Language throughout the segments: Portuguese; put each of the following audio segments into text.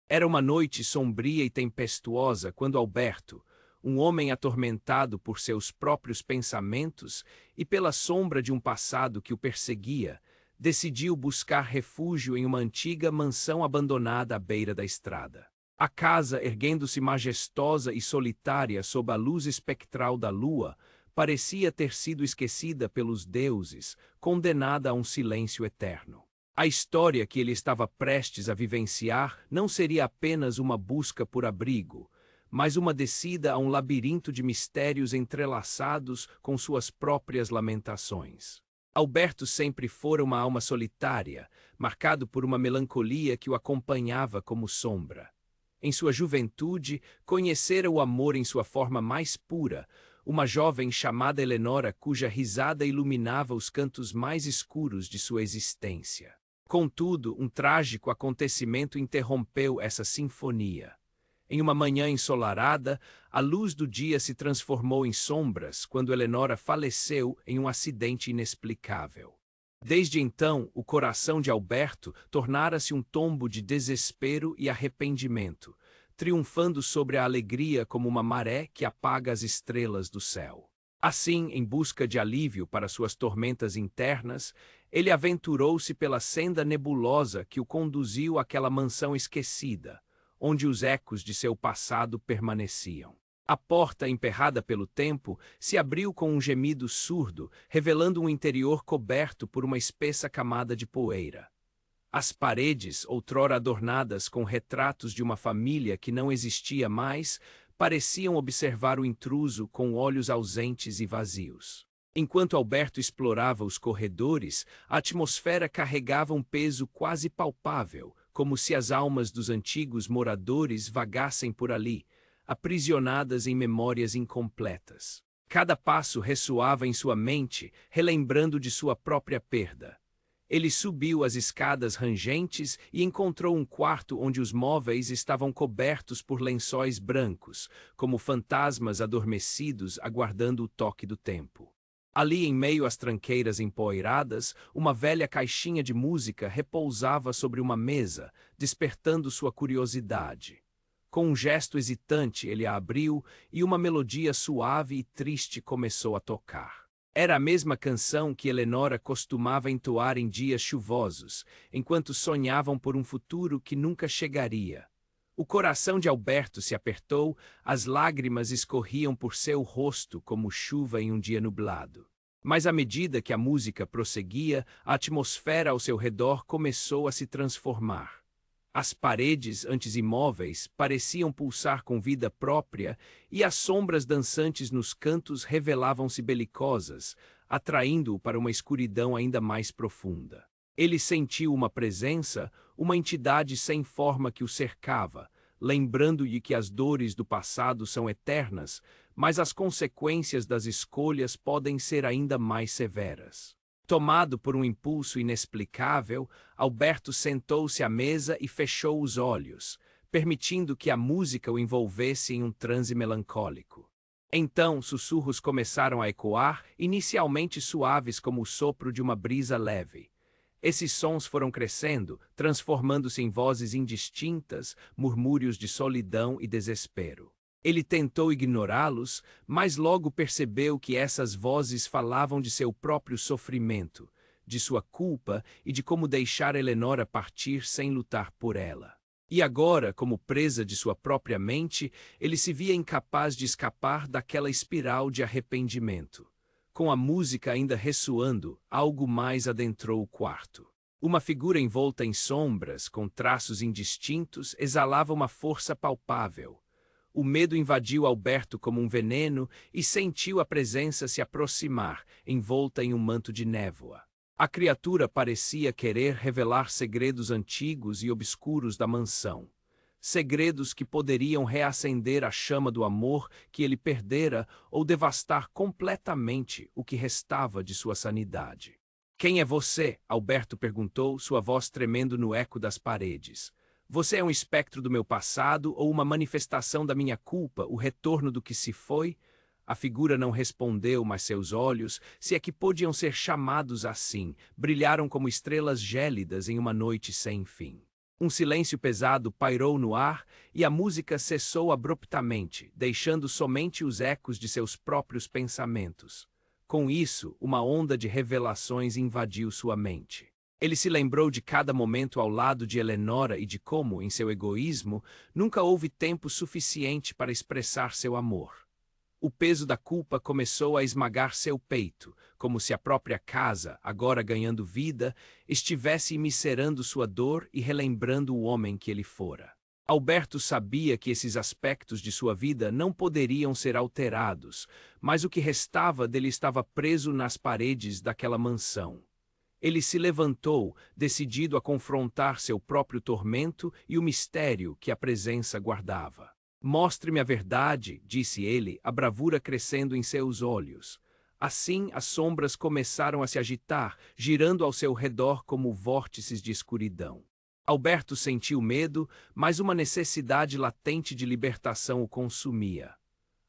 Era uma noite sombria e tempestuosa quando Alberto, um homem atormentado por seus próprios pensamentos e pela sombra de um passado que o perseguia, decidiu buscar refúgio em uma antiga mansão abandonada à beira da estrada. A casa, erguendo-se majestosa e solitária sob a luz espectral da lua, parecia ter sido esquecida pelos deuses, condenada a um silêncio eterno. A história que ele estava prestes a vivenciar não seria apenas uma busca por abrigo, mas uma descida a um labirinto de mistérios entrelaçados com suas próprias lamentações. Alberto sempre fora uma alma solitária, marcado por uma melancolia que o acompanhava como sombra. Em sua juventude, conhecera o amor em sua forma mais pura, uma jovem chamada Eleonora cuja risada iluminava os cantos mais escuros de sua existência. Contudo, um trágico acontecimento interrompeu essa sinfonia. Em uma manhã ensolarada, a luz do dia se transformou em sombras quando Eleonora faleceu em um acidente inexplicável. Desde então, o coração de Alberto tornara-se um tombo de desespero e arrependimento, triunfando sobre a alegria como uma maré que apaga as estrelas do céu. Assim, em busca de alívio para suas tormentas internas, ele aventurou-se pela senda nebulosa que o conduziu àquela mansão esquecida, onde os ecos de seu passado permaneciam. A porta, emperrada pelo tempo, se abriu com um gemido surdo, revelando um interior coberto por uma espessa camada de poeira. As paredes, outrora adornadas com retratos de uma família que não existia mais, pareciam observar o intruso com olhos ausentes e vazios. Enquanto Alberto explorava os corredores, a atmosfera carregava um peso quase palpável, como se as almas dos antigos moradores vagassem por ali, aprisionadas em memórias incompletas. Cada passo ressoava em sua mente, relembrando de sua própria perda. Ele subiu as escadas rangentes e encontrou um quarto onde os móveis estavam cobertos por lençóis brancos, como fantasmas adormecidos aguardando o toque do tempo. Ali, em meio às tranqueiras empoeiradas, uma velha caixinha de música repousava sobre uma mesa, despertando sua curiosidade. Com um gesto hesitante, ele a abriu e uma melodia suave e triste começou a tocar. Era a mesma canção que Eleonora costumava entoar em dias chuvosos, enquanto sonhavam por um futuro que nunca chegaria. O coração de Alberto se apertou, as lágrimas escorriam por seu rosto como chuva em um dia nublado. Mas à medida que a música prosseguia, a atmosfera ao seu redor começou a se transformar. As paredes, antes imóveis, pareciam pulsar com vida própria e as sombras dançantes nos cantos revelavam-se belicosas, atraindo-o para uma escuridão ainda mais profunda. Ele sentiu uma presença, uma entidade sem forma que o cercava, lembrando-lhe que as dores do passado são eternas, mas as consequências das escolhas podem ser ainda mais severas. Tomado por um impulso inexplicável, Alberto sentou-se à mesa e fechou os olhos, permitindo que a música o envolvesse em um transe melancólico. Então, sussurros começaram a ecoar, inicialmente suaves como o sopro de uma brisa leve. Esses sons foram crescendo, transformando-se em vozes indistintas, murmúrios de solidão e desespero. Ele tentou ignorá-los, mas logo percebeu que essas vozes falavam de seu próprio sofrimento, de sua culpa e de como deixar Eleonora partir sem lutar por ela. E agora, como presa de sua própria mente, ele se via incapaz de escapar daquela espiral de arrependimento. Com a música ainda ressoando, algo mais adentrou o quarto. Uma figura envolta em sombras, com traços indistintos, exalava uma força palpável. O medo invadiu Alberto como um veneno e sentiu a presença se aproximar, envolta em um manto de névoa. A criatura parecia querer revelar segredos antigos e obscuros da mansão. Segredos que poderiam reacender a chama do amor que ele perdera ou devastar completamente o que restava de sua sanidade. "Quem é você?" Alberto perguntou, sua voz tremendo no eco das paredes. "Você é um espectro do meu passado ou uma manifestação da minha culpa, o retorno do que se foi?" A figura não respondeu, mas seus olhos, se é que podiam ser chamados assim, brilharam como estrelas gélidas em uma noite sem fim. Um silêncio pesado pairou no ar e a música cessou abruptamente, deixando somente os ecos de seus próprios pensamentos. Com isso, uma onda de revelações invadiu sua mente. Ele se lembrou de cada momento ao lado de Eleonora e de como, em seu egoísmo, nunca houve tempo suficiente para expressar seu amor. O peso da culpa começou a esmagar seu peito, como se a própria casa, agora ganhando vida, estivesse imiscerando sua dor e relembrando o homem que ele fora. Alberto sabia que esses aspectos de sua vida não poderiam ser alterados, mas o que restava dele estava preso nas paredes daquela mansão. Ele se levantou, decidido a confrontar seu próprio tormento e o mistério que a presença guardava. Mostre-me a verdade, disse ele, a bravura crescendo em seus olhos. Assim, as sombras começaram a se agitar, girando ao seu redor como vórtices de escuridão. Alberto sentiu medo, mas uma necessidade latente de libertação o consumia.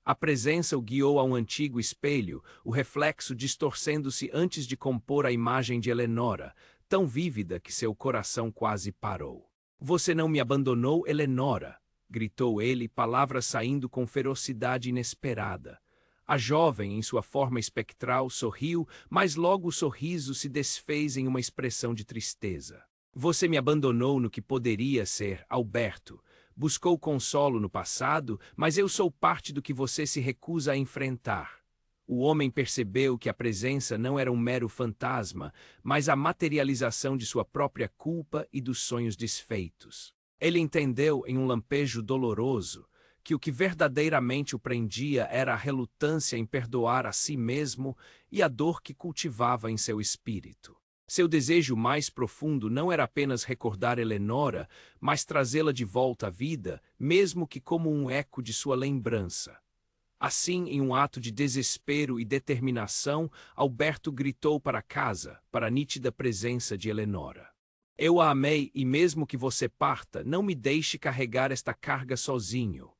A presença o guiou a um antigo espelho, o reflexo distorcendo-se antes de compor a imagem de Eleonora, tão vívida que seu coração quase parou. Você não me abandonou, Eleonora, gritou ele, palavras saindo com ferocidade inesperada. A jovem, em sua forma espectral, sorriu, mas logo o sorriso se desfez em uma expressão de tristeza. Você me abandonou no que poderia ser, Alberto. Buscou consolo no passado, mas eu sou parte do que você se recusa a enfrentar. O homem percebeu que a presença não era um mero fantasma, mas a materialização de sua própria culpa e dos sonhos desfeitos. Ele entendeu, em um lampejo doloroso, que o que verdadeiramente o prendia era a relutância em perdoar a si mesmo e a dor que cultivava em seu espírito. Seu desejo mais profundo não era apenas recordar Eleonora, mas trazê-la de volta à vida, mesmo que como um eco de sua lembrança. Assim, em um ato de desespero e determinação, Alberto gritou para casa, para a nítida presença de Eleonora. Eu a amei e mesmo que você parta, não me deixe carregar esta carga sozinho.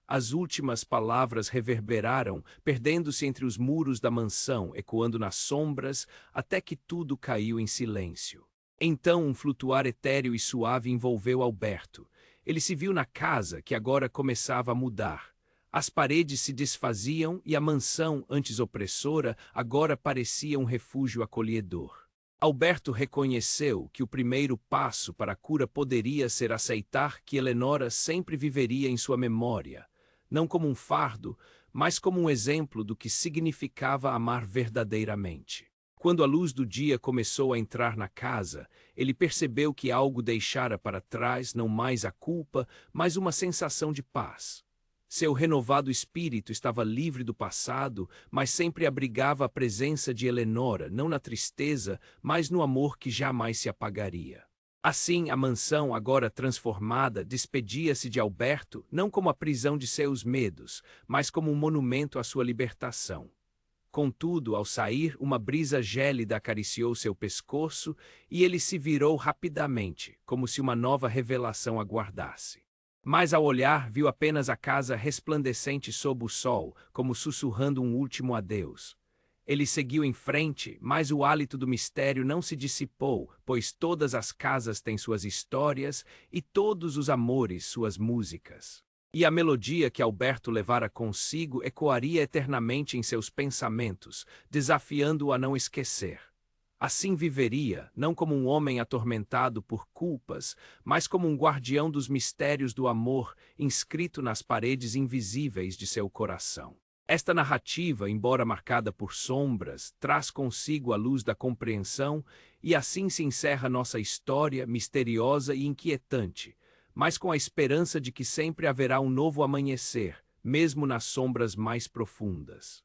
As últimas palavras reverberaram, perdendo-se entre os muros da mansão, ecoando nas sombras, até que tudo caiu em silêncio. Então um flutuar etéreo e suave envolveu Alberto. Ele se viu na casa, que agora começava a mudar. As paredes se desfaziam e a mansão, antes opressora, agora parecia um refúgio acolhedor. Alberto reconheceu que o primeiro passo para a cura poderia ser aceitar que Eleonora sempre viveria em sua memória, não como um fardo, mas como um exemplo do que significava amar verdadeiramente. Quando a luz do dia começou a entrar na casa, ele percebeu que algo deixara para trás não mais a culpa, mas uma sensação de paz. Seu renovado espírito estava livre do passado, mas sempre abrigava a presença de Eleonora, não na tristeza, mas no amor que jamais se apagaria. Assim, a mansão, agora transformada, despedia-se de Alberto, não como a prisão de seus medos, mas como um monumento à sua libertação. Contudo, ao sair, uma brisa gélida acariciou seu pescoço e ele se virou rapidamente, como se uma nova revelação aguardasse. Mas ao olhar, viu apenas a casa resplandecente sob o sol, como sussurrando um último adeus. Ele seguiu em frente, mas o hálito do mistério não se dissipou, pois todas as casas têm suas histórias e todos os amores suas músicas. E a melodia que Alberto levara consigo ecoaria eternamente em seus pensamentos, desafiando-o a não esquecer. Assim viveria, não como um homem atormentado por culpas, mas como um guardião dos mistérios do amor, inscrito nas paredes invisíveis de seu coração. Esta narrativa, embora marcada por sombras, traz consigo a luz da compreensão e assim se encerra nossa história misteriosa e inquietante, mas com a esperança de que sempre haverá um novo amanhecer, mesmo nas sombras mais profundas.